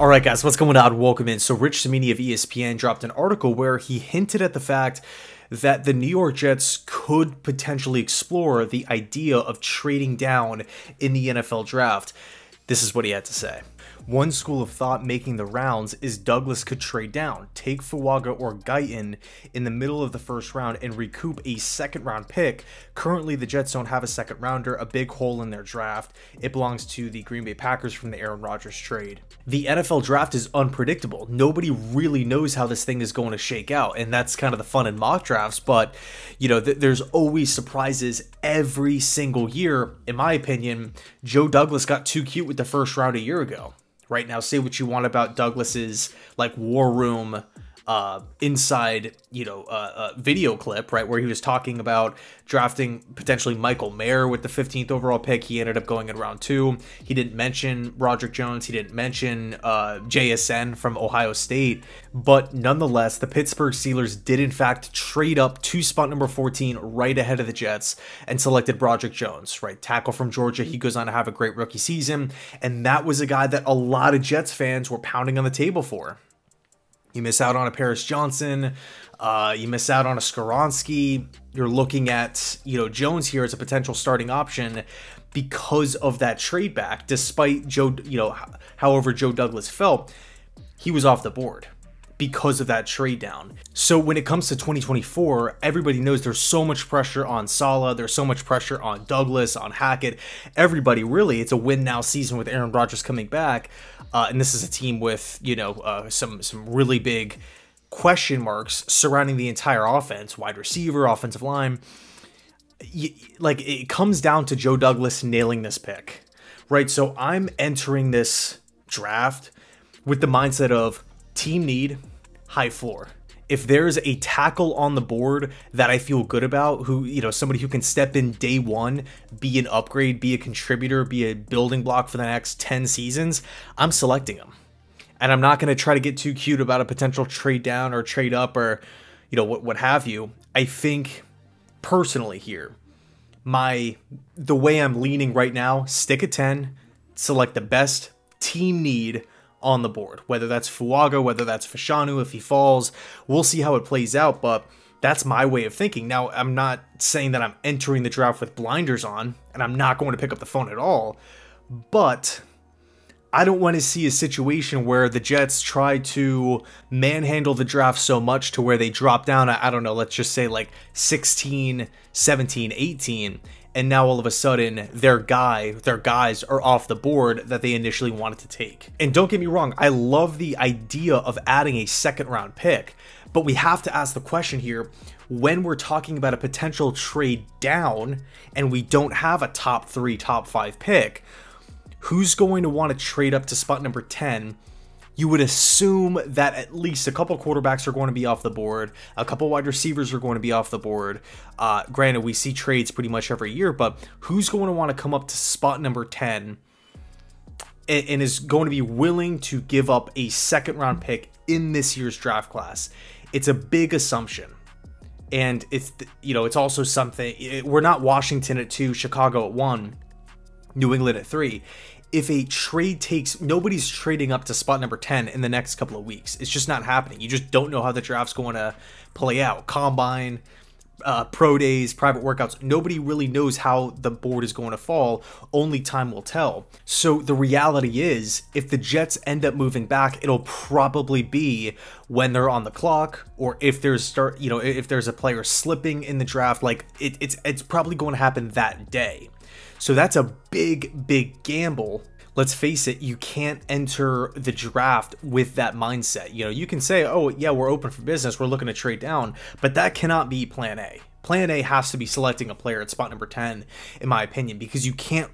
All right, guys, what's going on? Welcome in. So Rich Cimini of ESPN dropped an article where he hinted at the fact that the New York Jets could potentially explore the idea of trading down in the NFL draft. This is what he had to say. One school of thought making the rounds is Douglas could trade down, take Fuaga or Guyton in the middle of the first round and recoup a second-round pick. Currently, the Jets don't have a second-rounder, a big hole in their draft. It belongs to the Green Bay Packers from the Aaron Rodgers trade. The NFL draft is unpredictable. Nobody really knows how this thing is going to shake out, and that's kind of the fun in mock drafts, but, you know, there's always surprises every single year. In my opinion, Joe Douglas got too cute with the first round a year ago. Right now, say what you want about Douglas's like war room inside, video clip, right, where he was talking about drafting potentially Michael Mayer with the 15th overall pick. He ended up going in round 2. He didn't mention Roderick Jones. He didn't mention JSN from Ohio State. But nonetheless, the Pittsburgh Steelers did in fact trade up to spot number 14 right ahead of the Jets and selected Roderick Jones, right, tackle from Georgia. He goes on to have a great rookie season, and that was a guy that a lot of Jets fans were pounding on the table for. You miss out on a Paris Johnson. You miss out on a Skoronski. You're looking at, Jones here as a potential starting option because of that trade back. Despite however Joe Douglas felt, he was off the board because of that trade down. So when it comes to 2024, everybody knows there's so much pressure on Saleh. There's so much pressure on Douglas, on Hackett. Everybody, really, it's a win now season with Aaron Rodgers coming back. And this is a team with, some really big question marks surrounding the entire offense, wide receiver, offensive line. It comes down to Joe Douglas nailing this pick, right? So I'm entering this draft with the mindset of team need, high floor. If there's a tackle on the board that I feel good about, who, somebody who can step in day one, be an upgrade, be a contributor, be a building block for the next 10 seasons, I'm selecting them. And I'm not going to try to get too cute about a potential trade down or trade up or, what have you. I think personally here, the way I'm leaning right now, stick at 10, select the best team need on the board, whether that's Fuaga, whether that's Fashanu if he falls. We'll see how it plays out, but that's my way of thinking. Now, I'm not saying that I'm entering the draft with blinders on, and I'm not going to pick up the phone at all, but I don't want to see a situation where the Jets try to manhandle the draft so much to where they drop down, I don't know, let's just say like 16, 17, 18, and now all of a sudden their guys are off the board that they initially wanted to take. And don't get me wrong, I love the idea of adding a second round pick, but we have to ask the question here, when we're talking about a potential trade down and we don't have a top 3, top 5 pick, who's going to want to trade up to spot number 10? You would assume that at least a couple quarterbacks are going to be off the board. A couple wide receivers are going to be off the board. Granted, we see trades pretty much every year, but who's going to want to come up to spot number 10 and is going to be willing to give up a second round pick in this year's draft class? It's a big assumption. And it's also something, we're not Washington at 2, Chicago at 1, New England at 3. If a trade takes, nobody's trading up to spot number 10 in the next couple of weeks. It's just not happening. You just don't know how the draft's going to play out. Combine, pro days, private workouts. Nobody really knows how the board is going to fall. Only time will tell. So the reality is, if the Jets end up moving back, it'll probably be when they're on the clock, or if there's if there's a player slipping in the draft. Like it's probably going to happen that day. So that's a big gamble. Let's face it, you can't enter the draft with that mindset. You can say, oh, yeah, we're open for business, we're looking to trade down, but that cannot be plan A. Plan A has to be selecting a player at spot number 10, in my opinion, because you can't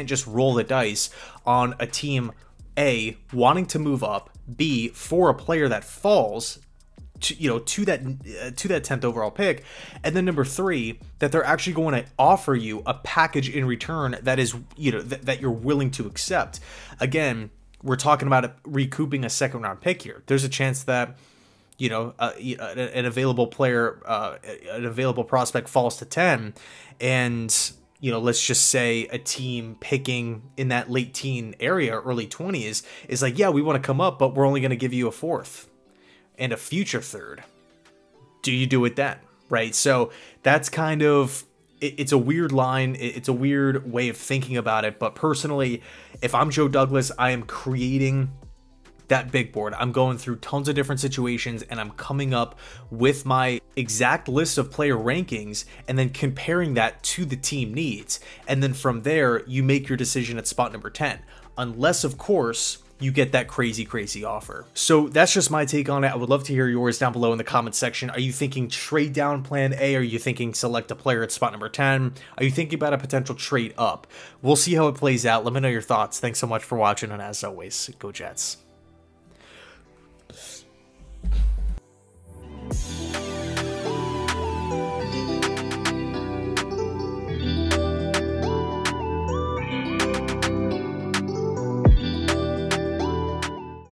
just roll the dice on a team, A, wanting to move up, B, for a player that falls to that 10th overall pick, and then number 3, that they're actually going to offer you a package in return that is that you're willing to accept. Again, we're talking about recouping a second round pick here. There's a chance that an available player, an available prospect falls to 10, and let's just say a team picking in that late teen area, early 20s, is like, yeah, we want to come up, but we're only going to give you a fourth and a future third. Do you do it then? Right? So that's kind of, it's a weird line. It's a weird way of thinking about it. But personally, if I'm Joe Douglas, I am creating that big board. I'm going through tons of different situations and I'm coming up with my exact list of player rankings and then comparing that to the team needs. And then from there, you make your decision at spot number 10. Unless, of course, you get that crazy offer. So that's just my take on it. I would love to hear yours down below in the comment section. Are you thinking trade down plan A? Are you thinking select a player at spot number 10? Are you thinking about a potential trade up? We'll see how it plays out. Let me know your thoughts. Thanks so much for watching. And as always, go Jets.